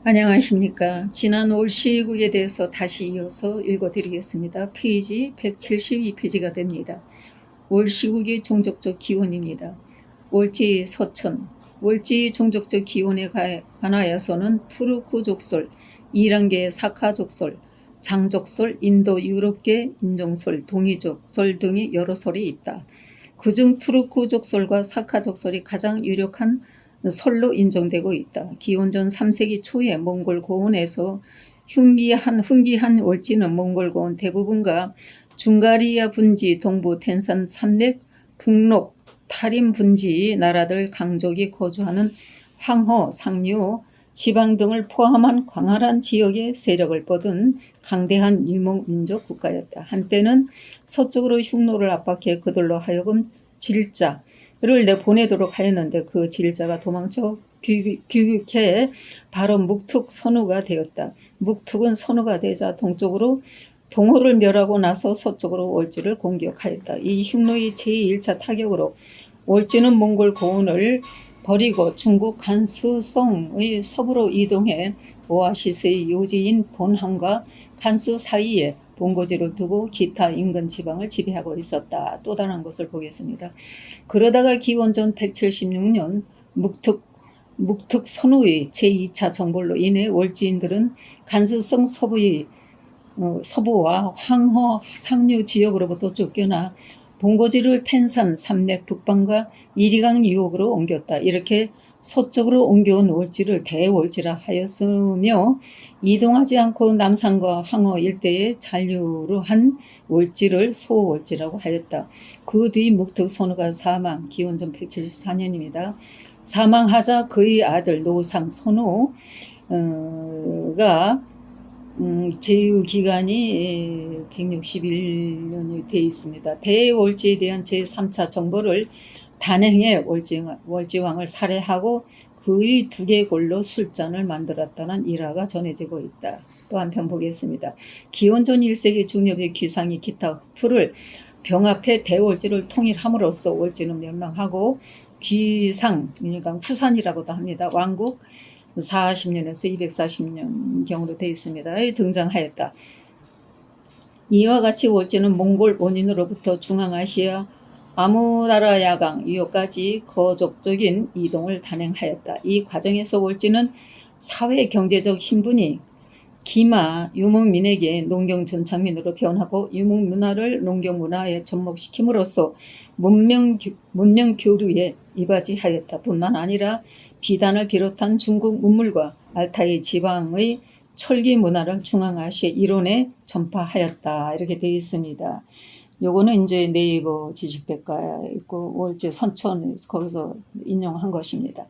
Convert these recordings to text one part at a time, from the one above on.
안녕하십니까. 지난 올 시국에 대해서 다시 이어서 읽어드리겠습니다. 페이지 172페이지가 됩니다. 올 시국의 종족적 기원입니다. 월지 서천. 월지 종족적 기원에 관하여서는 투르크 족설, 이란계 사카 족설, 장족설, 인도 유럽계 인종설, 동이족설 등이 여러 설이 있다. 그중 투르크 족설과 사카 족설이 가장 유력한 설로 인정되고 있다. 기원전 3세기 초에 몽골 고원에서 훈기한 월지는 몽골 고원 대부분과 중가리아 분지, 동부 텐산 산맥, 북록, 타림 분지 나라들 강족이 거주하는 황허, 상류 지방 등을 포함한 광활한 지역에 세력을 뻗은 강대한 유목민족 국가였다. 한때는 서쪽으로 흉노를 압박해 그들로 하여금 질자를 내보내도록 하였는데 그 질자가 도망쳐 귀국해 바로 묵툭 선우가 되었다. 묵툭은 선우가 되자 동쪽으로 동호를 멸하고 나서 서쪽으로 월지를 공격하였다. 이 흉노의 제1차 타격으로 월지는 몽골 고원을 버리고 중국 간수성의 서부로 이동해 오아시스의 요지인 본항과 간수 사이에 본거지를 두고 기타 인근 지방을 지배하고 있었다. 또 다른 것을 보겠습니다. 그러다가 기원전 176년 묵툭 선우의 제2차 정벌로 인해 월지인들은 간수성 서부와 황허 상류 지역으로부터 쫓겨나 본거지를 텐산 산맥 북방과 이리강 유역으로 옮겼다. 이렇게 서쪽으로 옮겨온 월지를 대월지라 하였으며 이동하지 않고 남산과 황허 일대에 잔류로 한 월지를 소월지라고 하였다. 그 뒤 묵툭 선우가 사망, 기원전 174년입니다. 사망하자 그의 아들 노상 선우가 제휴기간이 161년이 되어 있습니다. 대월지에 대한 제3차 정벌을 단행해 월지왕을 살해하고 그의 두개골로 술잔을 만들었다는 일화가 전해지고 있다. 또 한편 보겠습니다. 기원전 1세기 중엽의 귀상이 기타 풀을 병합해 대월지를 통일함으로써 월지는 멸망하고 귀상, 그러니까 후산이라고도 합니다. 왕국 40년에서 240년 경으로 되어 있습니다. 등장하였다. 이와 같이 월지는 몽골 원인으로부터 중앙아시아 아무나라 야강 유역까지 거족적인 이동을 단행하였다. 이 과정에서 월지는 사회 경제적 신분이 기마 유목민에게 농경 전착민으로 변하고 유목문화를 농경 문화에 접목시킴으로써 문명 교류에 이바지하였다. 뿐만 아니라 비단을 비롯한 중국 문물과 알타이 지방의 철기 문화를 중앙아시아 일원에 전파하였다. 이렇게 되어 있습니다. 요거는 이제 네이버 지식백과에 있고 월지 선천 거기서 인용한 것입니다.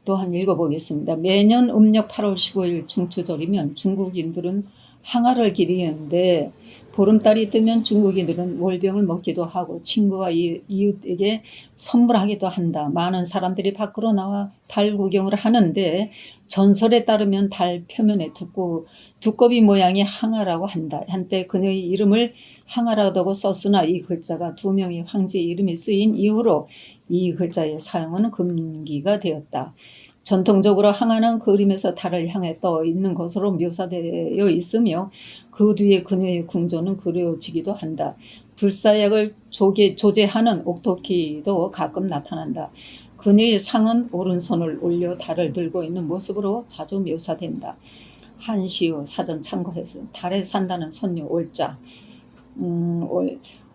또한 읽어보겠습니다. 매년 음력 8월 15일 중추절이면 중국인들은 항아를 기리는데 보름달이 뜨면 중국인들은 월병을 먹기도 하고 친구와 이웃에게 선물하기도 한다. 많은 사람들이 밖으로 나와 달 구경을 하는데 전설에 따르면 달 표면에 두꺼비 모양의 항아라고 한다. 한때 그녀의 이름을 항아라고 썼으나 이 글자가 두 명의 황제의 이름이 쓰인 이후로 이 글자의 사용은 금기가 되었다. 전통적으로 항아는 그림에서 달을 향해 떠 있는 것으로 묘사되어 있으며 그 뒤에 그녀의 궁전은 그려지기도 한다. 불사약을 조제하는 옥토키도 가끔 나타난다. 그녀의 상은 오른손을 올려 달을 들고 있는 모습으로 자주 묘사된다. 한시우 사전 참고해서 달에 산다는 선녀 올자.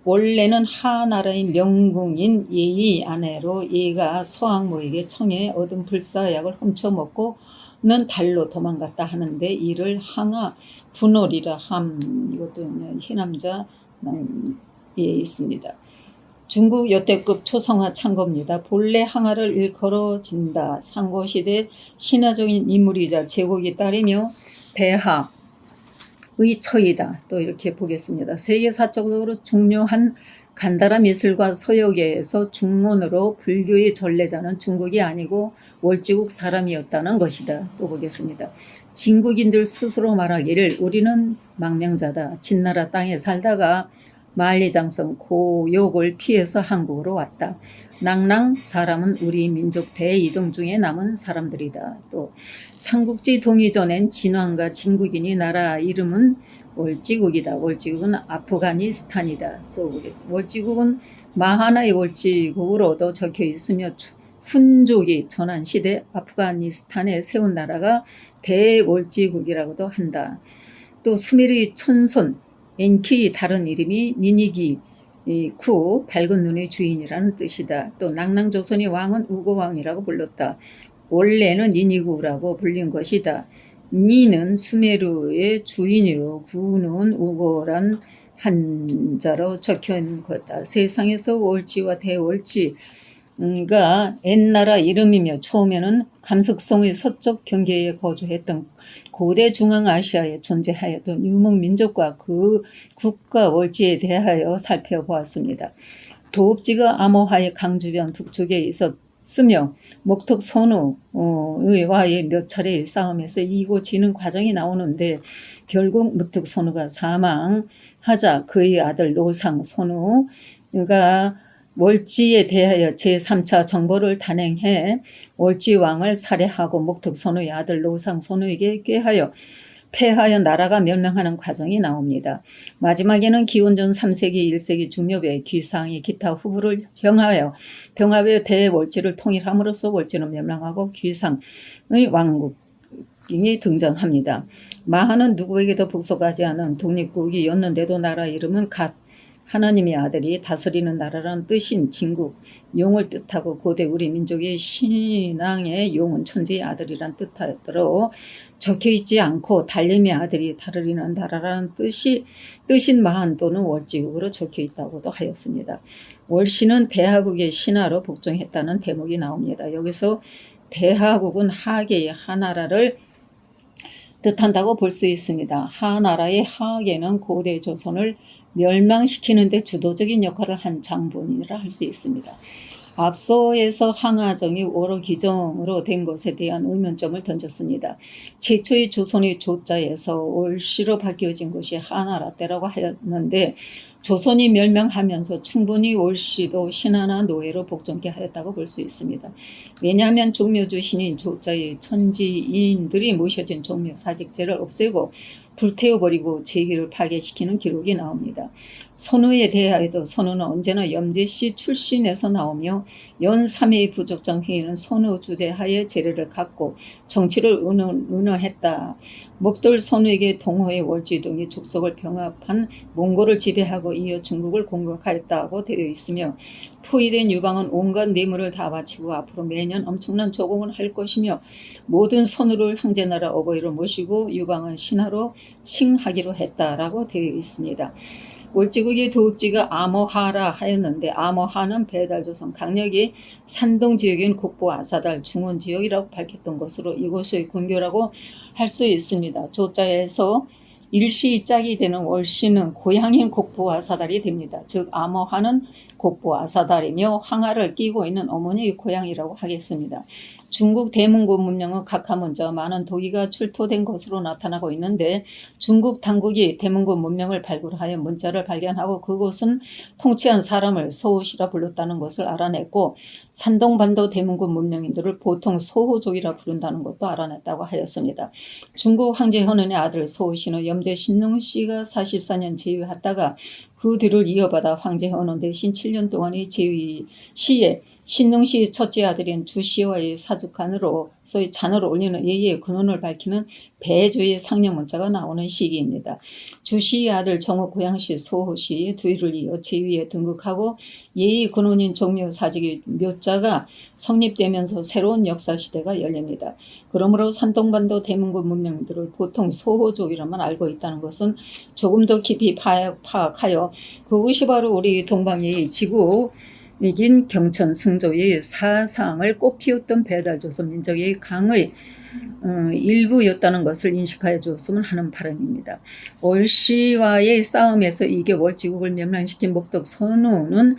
원래는 하나라의 명궁인 예의 아내로 예가 서왕모에게 청해 얻은 불사약을 훔쳐먹고는 달로 도망갔다 하는데 이를 항아 분월이라 함. 이것도 희남자에 있습니다. 중국 역대급 초성화 창고입니다. 본래 항아를 일컬어진다. 상고시대 신화적인 인물이자 제국의 딸이며 대하 의처이다. 또 이렇게 보겠습니다. 세계사적으로 중요한 간다라 미술과 서역에서 중문으로 불교의 전례자는 중국이 아니고 월지국 사람이었다는 것이다. 또 보겠습니다. 진국인들 스스로 말하기를 우리는 망명자다. 진나라 땅에 살다가 만리장성 고욕을 피해서 한국으로 왔다. 낭랑 사람은 우리 민족 대이동 중에 남은 사람들이다. 또 삼국지 동이전엔 진왕과 진국인이 나라 이름은 월지국이다. 월지국은 아프가니스탄이다. 또 월지국은 마하나의 월지국으로도 적혀 있으며 훈족이 전환시대 아프가니스탄에 세운 나라가 대월지국이라고도 한다. 또 수메르의 촌손 엔키의 다른 이름이 니니기 쿠 밝은 눈의 주인이라는 뜻이다. 또 낭랑조선의 왕은 우고왕이라고 불렀다. 원래는 니니구라고 불린 것이다. 니는 수메르의 주인이로 구는 우고란 한자로 적혀있는 거다. 세상에서 월지와 대월지가 옛나라 이름이며 처음에는 감석성의 서쪽 경계에 거주했던 고대 중앙아시아에 존재하였던 유목민족과 그 국가 월지에 대하여 살펴보았습니다. 도읍지가 암호화의 강주변 북쪽에 있었으며 목톡 선우와의 몇 차례의 싸움에서 이고 지는 과정이 나오는데 결국 무뚝 선우가 사망하자 그의 아들 노상 선우가 월지에 대하여 제3차 정벌을 단행해 월지왕을 살해하고 목특 선우의 아들 노상 선우에게 패하여 나라가 멸망하는 과정이 나옵니다. 마지막에는 기원전 3세기 1세기 중엽에 귀상이 기타 후부를 병하여 대월지를 통일함으로써 월지는 멸망하고 귀상의 왕국이 등장합니다. 마하는 누구에게도 복속하지 않은 독립국이었는데도 나라 이름은 갓 하나님의 아들이 다스리는 나라라는 뜻인 진국, 용을 뜻하고 고대 우리 민족의 신앙의 용은 천지의 아들이란 뜻으로 적혀있지 않고 달림의 아들이 다스리는 나라라는 뜻인 마한 또는 월지국으로 적혀있다고도 하였습니다. 월신은 대하국의 신하로 복종했다는 대목이 나옵니다. 여기서 대하국은 하계의 하나라를 뜻한다고 볼 수 있습니다. 하나라의 하계는 고대 조선을 멸망시키는 데 주도적인 역할을 한 장본이라 할 수 있습니다. 앞서에서 항아정이 월어기정으로 된 것에 대한 의문점을 던졌습니다. 최초의 조선의 조자에서 월시로 바뀌어진 것이 하나라 때라고 하였는데 조선이 멸망하면서 충분히 월시도 신하나 노예로 복종케 하였다고 볼 수 있습니다. 왜냐하면 종묘주 신인 조자의 천지인들이 모셔진 종묘 사직제를 없애고 불태워버리고 제기를 파괴시키는 기록이 나옵니다. 선우에 대하여도 선우는 언제나 염제씨 출신에서 나오며 연 3회의 부족장 회의는 선우 주재하에 재례를 갖고 정치를 의논했다. 목돌 선우에게 동호의 월지 등의 족속을 병합한 몽골을 지배하고 이어 중국을 공격하였다고 되어 있으며 포위된 유방은 온갖 뇌물을 다 바치고 앞으로 매년 엄청난 조공을 할 것이며 모든 선우를 황제나라 어버이로 모시고 유방은 신하로 칭하기로 했다라고 되어 있습니다. 월지국의 도읍지가 암호하라 하였는데 암호하는 배달조선 강력이 산동 지역인 곡보 아사달 중원 지역이라고 밝혔던 것으로 이곳의 근교라고 할 수 있습니다. 조자에서 일시 짝이 되는 월시는 고향인 곡보 아사달이 됩니다. 즉 암호하는 곡보 아사달이며 황하를 끼고 있는 어머니의 고향이라고 하겠습니다. 중국 대문고 문명은 각하 먼저 많은 도기가 출토된 것으로 나타나고 있는데 중국 당국이 대문고 문명을 발굴하여 문자를 발견하고 그곳은 통치한 사람을 소호시라 불렀다는 것을 알아냈고 산동반도 대문고 문명인들을 보통 소호족이라 부른다는 것도 알아냈다고 하였습니다. 중국 황제 현은의 아들 소호시는 염제 신능씨가 44년 제위했다가 그 뒤를 이어받아 황제 현원 대신 7년 동안의 제위 시에 신능씨의 첫째 아들인 주씨와의 사주간으로 소위 잔을 올리는 예의의 근원을 밝히는 배주의 상령 문자가 나오는 시기입니다. 주씨의 아들 정호 고양시 소호씨 뒤를 이어 제위에 등극하고 예의 근원인 종묘 사직의 묘자가 성립되면서 새로운 역사 시대가 열립니다. 그러므로 산동반도 대문고 문명들을 보통 소호족이라만 알고 있다는 것은 조금 더 깊이 파악하여 그것이 바로 우리 동방의 지구 이긴 경천 승조의 사상을 꽃피웠던 배달조선 민족의 강의 일부였다는 것을 인식하여 주었으면 하는 바람입니다. 월시와의 싸움에서 이게 월지국을 멸망시킨 목덕 선우는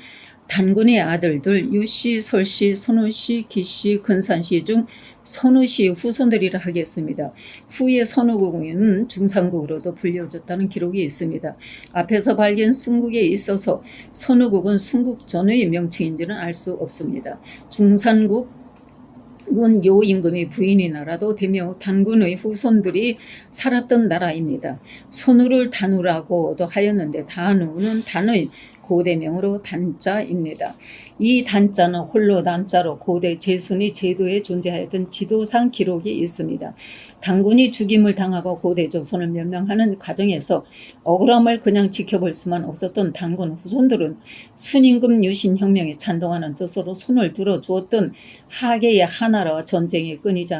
단군의 아들들 유씨, 설씨, 선우씨, 기씨, 근산씨 중 선우씨 후손들이라 하겠습니다. 후에 선우국은 중산국으로도 불려졌다는 기록이 있습니다. 앞에서 밝힌 순국에 있어서 선우국은 순국 전의 명칭인지는 알 수 없습니다. 중산국 은 요 임금이 부인의 나라도 되며 단군의 후손들이 살았던 나라입니다. 선우를 단우라고도 하였는데 단우는 단의 고대명으로 단자입니다. 이 단자는 홀로 단자로 고대 제순이 제도에 존재하였던 지도상 기록이 있습니다. 단군이 죽임을 당하고 고대 조선을 멸망하는 과정에서 억울함을 그냥 지켜볼 수만 없었던 단군 후손들은 순임금 유신혁명에 찬동하는 뜻으로 손을 들어주었던 하계의 하나라와 전쟁이 끊이지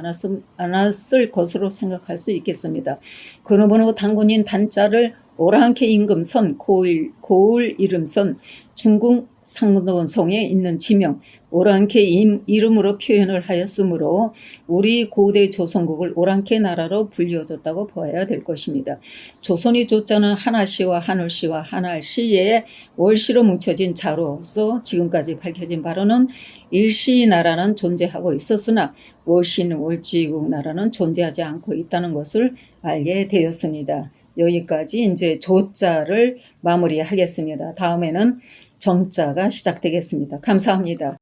않았을 것으로 생각할 수 있겠습니다. 그러므로 단군인 단자를 오랑캐 임금선 고을 이름선 중국 상동성에 있는 지명 오랑캐 이름으로 표현을 하였으므로 우리 고대 조선국을 오랑캐 나라로 불려졌다고 보아야 될 것입니다. 조선이 조자는 하나씨와 한울씨와 한알씨의 월씨로 뭉쳐진 자로서 지금까지 밝혀진 바로는 일씨 나라는 존재하고 있었으나 월씨는 월지국 나라는 존재하지 않고 있다는 것을 알게 되었습니다. 여기까지 이제 조자를 마무리하겠습니다. 다음에는 정자가 시작되겠습니다. 감사합니다.